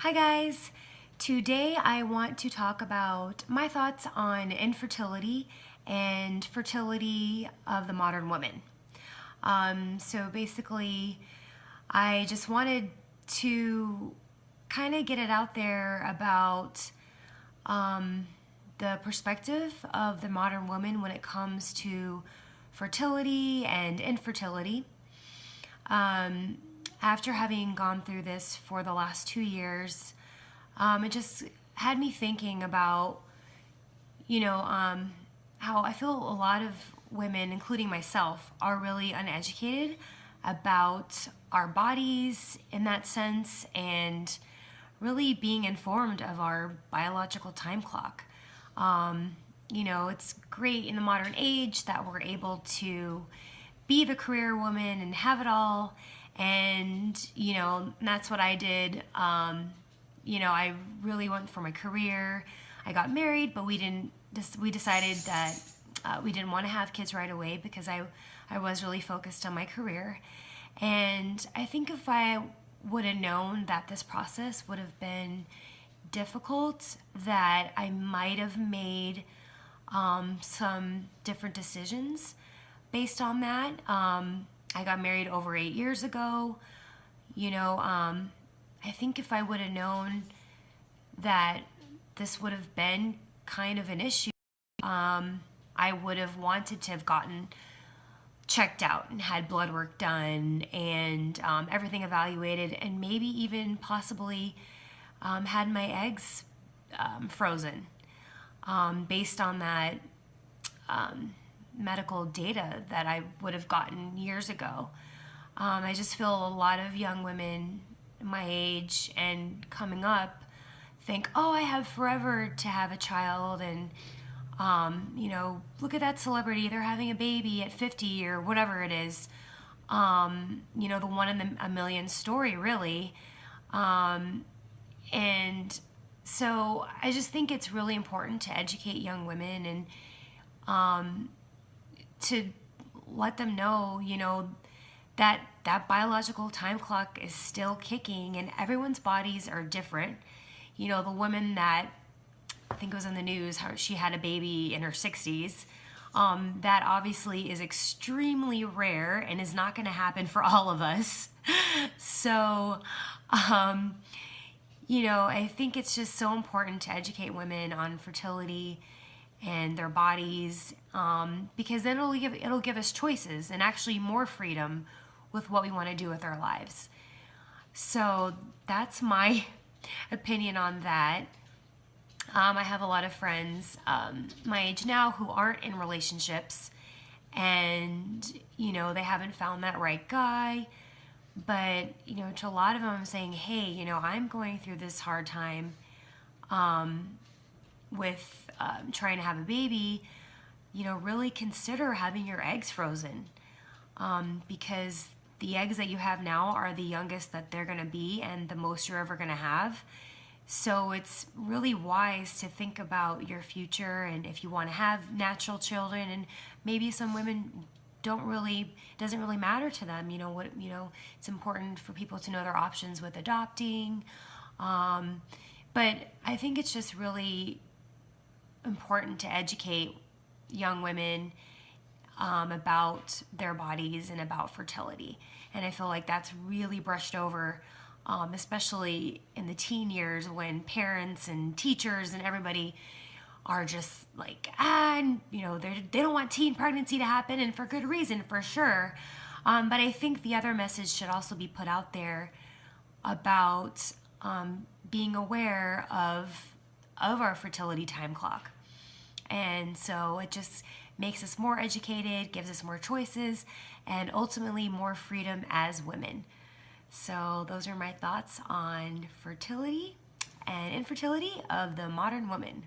Hi guys! Today I want to talk about my thoughts on infertility and fertility of the modern woman. So basically, I just wanted to kind of get it out there about the perspective of the modern woman when it comes to fertility and infertility. After having gone through this for the last 2 years, it just had me thinking about, how I feel a lot of women, including myself, are really uneducated about our bodies in that sense and really being informed of our biological time clock. It's great in the modern age that we're able to be the career woman and have it all. And, that's what I did. I really went for my career. I got married, but we decided that we didn't want to have kids right away because I was really focused on my career. And I think if I would have known that this process would have been difficult, that I might have made some different decisions based on that. I got married over 8 years ago. I think if I would have known that this would have been kind of an issue, I would have wanted to have gotten checked out and had blood work done and everything evaluated, and maybe even possibly had my eggs frozen based on that medical data that I would have gotten years ago. I just feel a lot of young women my age and coming up think, oh, I have forever to have a child, and look at that celebrity, they're having a baby at 50 or whatever it is. The one in a million story, really. And so I just think it's really important to educate young women and to let them know, that biological time clock is still kicking and everyone's bodies are different. The woman that I think it was in the news, how she had a baby in her 60s, that obviously is extremely rare and is not going to happen for all of us. So, I think it's just so important to educate women on fertility and their bodies, because then it'll give us choices and actually more freedom with what we want to do with our lives. So that's my opinion on that. I have a lot of friends my age now who aren't in relationships, and they haven't found that right guy. But to a lot of them, I'm saying, hey, I'm going through this hard time with trying to have a baby. Really consider having your eggs frozen, because the eggs that you have now are the youngest that they're going to be and the most you're ever going to have. So it's really wise to think about your future, and if you want to have natural children, and maybe some women doesn't really matter to them. It's important for people to know their options with adopting. But I think it's just really important to educate young women about their bodies and about fertility. And I feel like that's really brushed over, especially in the teen years when parents and teachers and everybody are just like, they don't want teen pregnancy to happen, and for good reason, for sure. But I think the other message should also be put out there about being aware of our fertility time clock. And so it just makes us more educated, gives us more choices, and ultimately more freedom as women. So those are my thoughts on fertility and infertility of the modern woman.